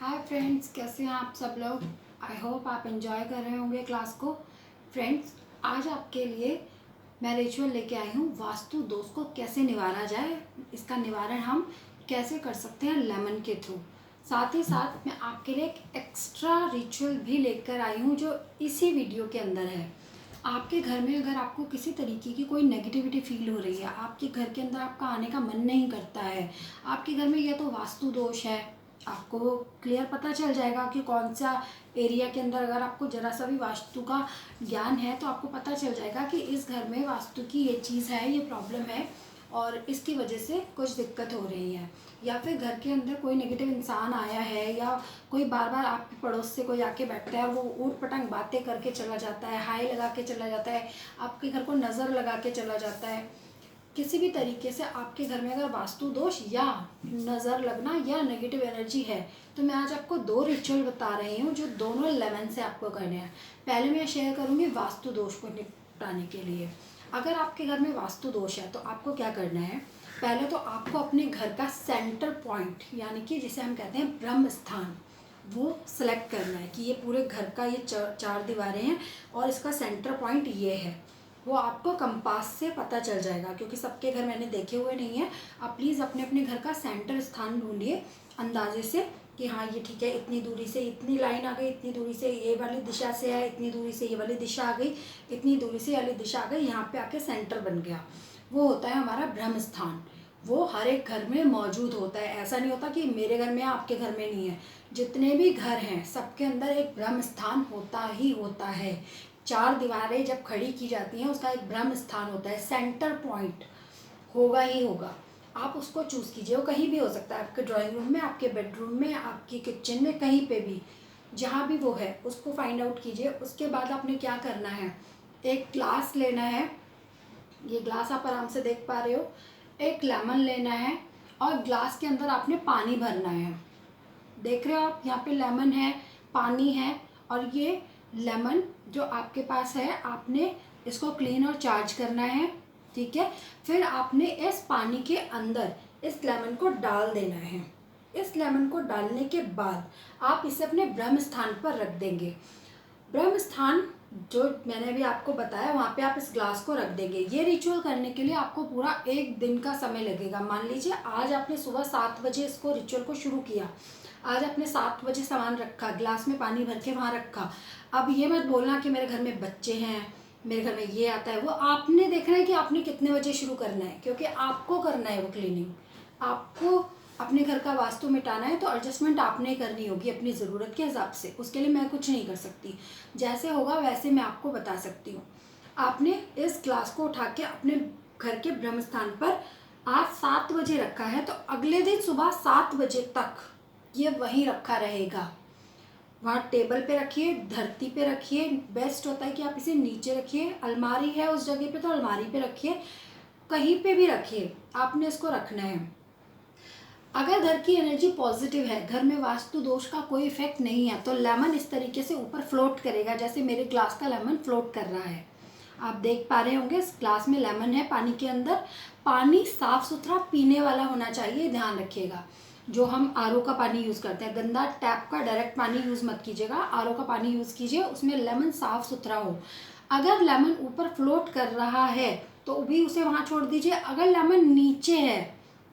Hi friends, कैसे हैं आप सब लोग। आई होप आप एंजॉय कर रहे होंगे क्लास को। फ्रेंड्स, आज आपके लिए मैं रिचुअल लेके आई हूँ वास्तु दोष को कैसे निवारा जाए। इसका निवारण हम कैसे कर सकते हैं लेमन के थ्रू। साथ ही साथ मैं आपके लिए एक एक्स्ट्रा रिचुअल भी लेकर आई हूँ जो इसी वीडियो के अंदर है। आपके घर में अगर आपको किसी तरीके की कोई नेगेटिविटी फील हो रही है, आपके घर के अंदर आपका आने का मन नहीं करता है, आपके घर में या तो वास्तु दोष है, आपको क्लियर पता चल जाएगा कि कौन सा एरिया के अंदर अगर आपको ज़रा सा भी वास्तु का ज्ञान है तो आपको पता चल जाएगा कि इस घर में वास्तु की ये चीज़ है, ये प्रॉब्लम है और इसकी वजह से कुछ दिक्कत हो रही है। या फिर घर के अंदर कोई नेगेटिव इंसान आया है या कोई बार बार आपके पड़ोस से कोई आके बैठता है और वो ऊट पटांग बातें करके चला जाता है, हाय लगा के चला जाता है, आपके घर को नज़र लगा के चला जाता है। किसी भी तरीके से आपके घर में अगर वास्तु दोष या नज़र लगना या नेगेटिव एनर्जी है तो मैं आज आपको 2 रिचुअल बता रही हूँ जो दोनों लेमन से आपको करने हैं। पहले मैं शेयर करूँगी वास्तु दोष को निपटाने के लिए। अगर आपके घर में वास्तु दोष है तो आपको क्या करना है। पहले तो आपको अपने घर का सेंटर पॉइंट यानी कि जिसे हम कहते हैं ब्रह्म स्थान, वो सिलेक्ट करना है कि ये पूरे घर का ये चार दीवारें हैं और इसका सेंटर पॉइंट ये है। वो आपको कंपास से पता चल जाएगा क्योंकि सबके घर मैंने देखे हुए नहीं है। आप प्लीज़ अपने अपने घर का सेंटर स्थान ढूंढिए अंदाजे से कि हाँ ये ठीक है, इतनी दूरी से इतनी लाइन आ गई, इतनी दूरी से ये वाली दिशा से है, इतनी दूरी से ये वाली दिशा आ गई, इतनी दूरी से ये वाली दिशा आ गई, यहाँ पे आके सेंटर बन गया। वो होता है हमारा ब्रह्म स्थान। वो हर एक घर में मौजूद होता है। ऐसा नहीं होता कि मेरे घर में है आपके घर में नहीं है। जितने भी घर हैं सबके अंदर एक ब्रह्म स्थान होता ही होता है। 4 दीवारें जब खड़ी की जाती हैं उसका एक ब्रह्म स्थान होता है, सेंटर पॉइंट होगा ही होगा। आप उसको चूज़ कीजिए। वो कहीं भी हो सकता है, आपके ड्राइंग रूम में, आपके बेडरूम में, आपकी किचन में, कहीं पे भी, जहाँ भी वो है उसको फाइंड आउट कीजिए। उसके बाद आपने क्या करना है, एक ग्लास लेना है। ये ग्लास आप आराम से देख पा रहे हो। एक लेमन लेना है और ग्लास के अंदर आपने पानी भरना है। देख रहे हो आप, यहाँ पे लेमन है, पानी है और ये लेमन जो आपके पास है आपने इसको क्लीन और चार्ज करना है। ठीक है, फिर आपने इस पानी के अंदर इस लेमन को डाल देना है। इस लेमन को डालने के बाद आप इसे अपने ब्रह्म स्थान पर रख देंगे। ब्रह्म स्थान जो मैंने अभी आपको बताया वहाँ पे आप इस ग्लास को रख देंगे। ये रिचुअल करने के लिए आपको पूरा 1 दिन का समय लगेगा। मान लीजिए आज आपने सुबह 7 बजे इसको रिचुअल को शुरू किया, आज आपने 7 बजे सामान रखा, ग्लास में पानी भर के वहाँ रखा। अब ये मत बोलना कि मेरे घर में बच्चे हैं, मेरे घर में ये आता है वो। आपने देखना है कि आपने कितने बजे शुरू करना है, क्योंकि आपको करना है वो क्लीनिंग। आपको अपने घर का वास्तु मिटाना है तो एडजस्टमेंट आपने करनी होगी अपनी ज़रूरत के हिसाब से। उसके लिए मैं कुछ नहीं कर सकती, जैसे होगा वैसे मैं आपको बता सकती हूँ। आपने इस ग्लास को उठा के अपने घर के ब्रह्म स्थान पर आज 7 बजे रखा है तो अगले दिन सुबह 7 बजे तक ये वहीं रखा रहेगा। वहाँ टेबल पे रखिए, धरती पे रखिए। बेस्ट होता है कि आप इसे नीचे रखिए। अलमारी है उस जगह पे तो अलमारी पे रखिए, कहीं पे भी रखिए, आपने इसको रखना है। अगर घर की एनर्जी पॉजिटिव है, घर में वास्तु दोष का कोई इफेक्ट नहीं है, तो लेमन इस तरीके से ऊपर फ्लोट करेगा जैसे मेरे ग्लास का लेमन फ्लोट कर रहा है। आप देख पा रहे होंगे इस ग्लास में लेमन है पानी के अंदर। पानी साफ सुथरा पीने वाला होना चाहिए, ध्यान रखिएगा। जो हम आरओ का पानी यूज़ करते हैं, गंदा टैप का डायरेक्ट पानी यूज़ मत कीजिएगा, आरओ का पानी यूज़ कीजिए, उसमें लेमन साफ सुथरा हो। अगर लेमन ऊपर फ्लोट कर रहा है तो भी उसे वहाँ छोड़ दीजिए। अगर लेमन नीचे है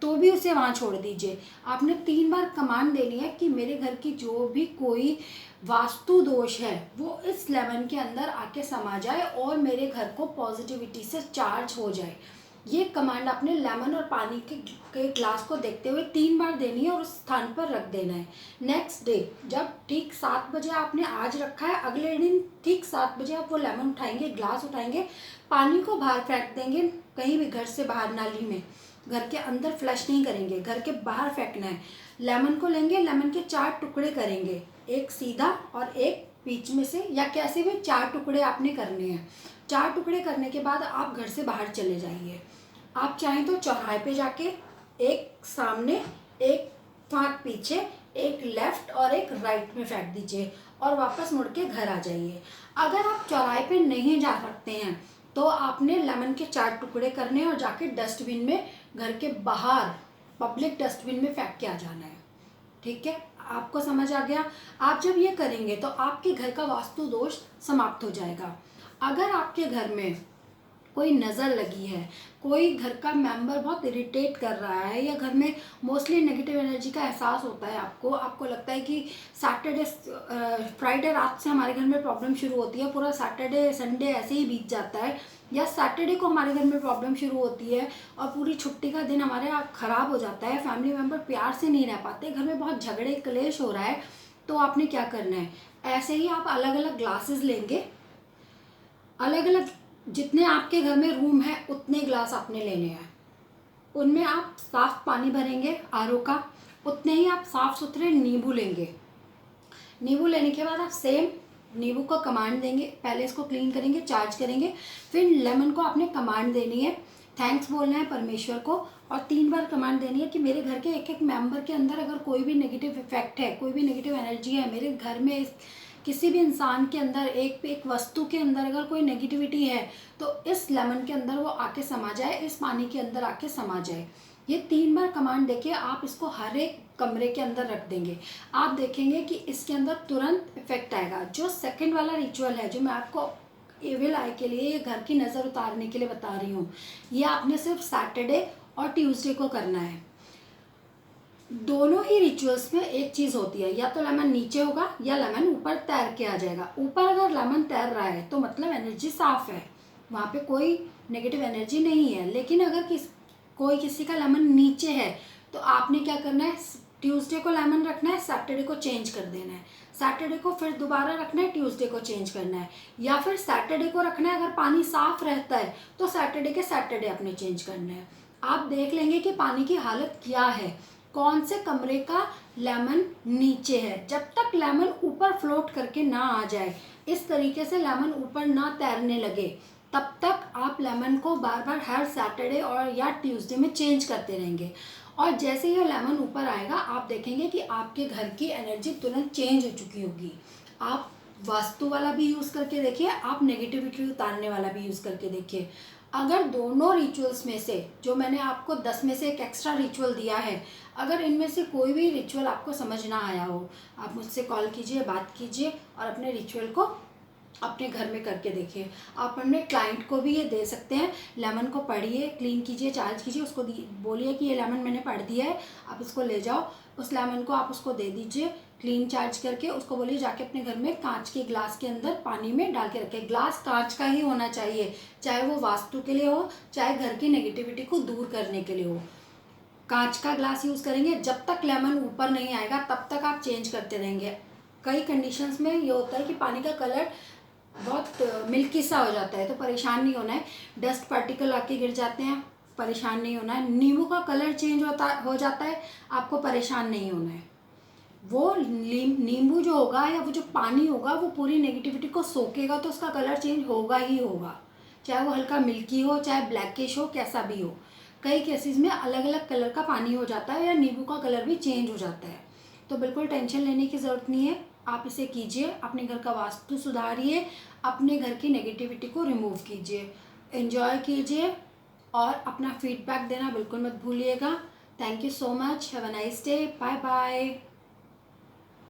तो भी उसे वहाँ छोड़ दीजिए। आपने 3 बार कमांड देनी है कि मेरे घर की जो भी कोई वास्तु दोष है वो इस लेमन के अंदर आके समा जाए और मेरे घर को पॉजिटिविटी से चार्ज हो जाए। ये कमांड आपने लेमन और पानी के ग्लास को देखते हुए 3 बार देनी है और उस स्थान पर रख देना है। नेक्स्ट डे जब ठीक 7 बजे आपने आज रखा है, अगले दिन ठीक 7 बजे आप वो लेमन उठाएंगे, ग्लास उठाएंगे, पानी को बाहर फेंक देंगे, कहीं भी घर से बाहर, नाली में। घर के अंदर फ्लश नहीं करेंगे, घर के बाहर फेंकना है। लेमन को लेंगे, लेमन के 4 टुकड़े करेंगे, एक सीधा और एक बीच में से, या कैसे भी 4 टुकड़े आपने करने हैं। 4 टुकड़े करने के बाद आप घर से बाहर चले जाइए। आप चाहें तो चौराहे पे जाके एक सामने, एक फाँक पीछे, एक लेफ्ट और एक राइट में फेंक दीजिए और वापस मुड़ के घर आ जाइए। अगर आप चौराहे पे नहीं जा सकते हैं तो आपने लेमन के 4 टुकड़े करने हैं और जाके डस्टबिन में, घर के बाहर पब्लिक डस्टबिन में फेंक के आ जाना है। ठीक है, आपको समझ आ गया। आप जब ये करेंगे तो आपके घर का वास्तु दोष समाप्त हो जाएगा। अगर आपके घर में कोई नज़र लगी है, कोई घर का मेंबर बहुत इरिटेट कर रहा है, या घर में मोस्टली नेगेटिव एनर्जी का एहसास होता है आपको लगता है कि सैटरडे फ्राइडे रात से हमारे घर में प्रॉब्लम शुरू होती है, पूरा सैटरडे संडे ऐसे ही बीत जाता है, या सैटरडे को हमारे घर में प्रॉब्लम शुरू होती है और पूरी छुट्टी का दिन हमारे ख़राब हो जाता है, फैमिली मेम्बर प्यार से नहीं रह पाते, घर में बहुत झगड़े क्लेश हो रहा है, तो आपने क्या करना है, ऐसे ही आप अलग अलग ग्लासेस लेंगे, अलग अलग जितने आपके घर में रूम है उतने ग्लास आपने लेने हैं, उनमें आप साफ पानी भरेंगे आरओ का, उतने ही आप साफ सुथरे नींबू लेंगे। नींबू लेने के बाद आप सेम नींबू को कमांड देंगे, पहले इसको क्लीन करेंगे, चार्ज करेंगे, फिर लेमन को आपने कमांड देनी है, थैंक्स बोलना है परमेश्वर को, और 3 बार कमांड देनी है कि मेरे घर के एक एक मेंबर के अंदर अगर कोई भी नेगेटिव इफेक्ट है, कोई भी नेगेटिव एनर्जी है, मेरे घर में किसी भी इंसान के अंदर, एक वस्तु के अंदर अगर कोई नेगेटिविटी है, तो इस लेमन के अंदर वो आके समा जाए, इस पानी के अंदर आके समा जाए। ये 3 बार कमांड देके आप इसको हर एक कमरे के अंदर रख देंगे। आप देखेंगे कि इसके अंदर तुरंत इफेक्ट आएगा। जो सेकंड वाला रिचुअल है, जो मैं आपको एविल आई के लिए, ये घर की नज़र उतारने के लिए बता रही हूँ, ये आपने सिर्फ सैटरडे और ट्यूसडे को करना है। दोनों ही रिचुअल्स में एक चीज़ होती है, या तो लेमन नीचे होगा या लेमन ऊपर तैर के आ जाएगा। ऊपर अगर लेमन तैर रहा है तो मतलब एनर्जी साफ है, वहाँ पे कोई नेगेटिव एनर्जी नहीं है। लेकिन अगर कोई किसी का लेमन नीचे है तो आपने क्या करना है, ट्यूसडे को लेमन रखना है, सैटरडे को चेंज कर देना है, सैटरडे को फिर दोबारा रखना है, ट्यूसडे को चेंज करना है, या फिर सैटरडे को रखना है, अगर पानी साफ रहता है तो सैटरडे के सैटरडे आपने चेंज करना है। आप देख लेंगे कि पानी की हालत क्या है, कौन से कमरे का लेमन नीचे है। जब तक लेमन ऊपर फ्लोट करके ना आ जाए, इस तरीके से लेमन ऊपर ना तैरने लगे, तब तक आप लेमन को बार बार हर सैटरडे और या ट्यूसडे में चेंज करते रहेंगे। और जैसे ही लेमन ऊपर आएगा, आप देखेंगे कि आपके घर की एनर्जी तुरंत चेंज हो चुकी होगी। आप वास्तु वाला भी यूज़ करके देखिए, आप नेगेटिविटी उतारने वाला भी यूज़ करके देखिए। अगर दोनों रिचुअल्स में से, जो मैंने आपको 10 में से एक एक्स्ट्रा रिचुअल दिया है, अगर इनमें से कोई भी रिचुअल आपको समझ ना आया हो, आप मुझसे कॉल कीजिए, बात कीजिए और अपने रिचुअल को अपने घर में करके देखिए। आप अपने क्लाइंट को भी ये दे सकते हैं। लेमन को पढ़िए, क्लीन कीजिए, चार्ज कीजिए, उसको बोलिए कि ये लेमन मैंने पढ़ दिया है, आप इसको ले जाओ। उस लेमन को आप उसको दे दीजिए क्लीन चार्ज करके, उसको बोलिए जाके अपने घर में कांच के ग्लास के अंदर पानी में डाल के रखे। ग्लास कांच का ही होना चाहिए, चाहे वो वास्तु के लिए हो, चाहे घर की नेगेटिविटी को दूर करने के लिए हो। कांच का ग्लास यूज़ करेंगे। जब तक लेमन ऊपर नहीं आएगा तब तक आप चेंज करते रहेंगे। कई कंडीशंस में ये होता है कि पानी का कलर बहुत मिल्की सा हो जाता है, तो परेशान नहीं होना है। डस्ट पार्टिकल आके गिर जाते हैं, परेशान नहीं होना है। नींबू का कलर चेंज हो जाता है, आपको परेशान नहीं होना है। वो नींबू जो होगा या वो जो पानी होगा वो पूरी नेगेटिविटी को सोखेगा, तो उसका कलर चेंज होगा ही होगा, चाहे वो हल्का मिल्की हो, चाहे ब्लैकिश हो, कैसा भी हो। कई केसेस में अलग अलग कलर का पानी हो जाता है या नींबू का कलर भी चेंज हो जाता है। तो बिल्कुल टेंशन लेने की ज़रूरत नहीं है, आप इसे कीजिए, अपने घर का वास्तु सुधारिए, अपने घर की नेगेटिविटी को रिमूव कीजिए, एंजॉय कीजिए और अपना फीडबैक देना बिल्कुल मत भूलिएगा। Thank you so much, have a nice day, bye bye.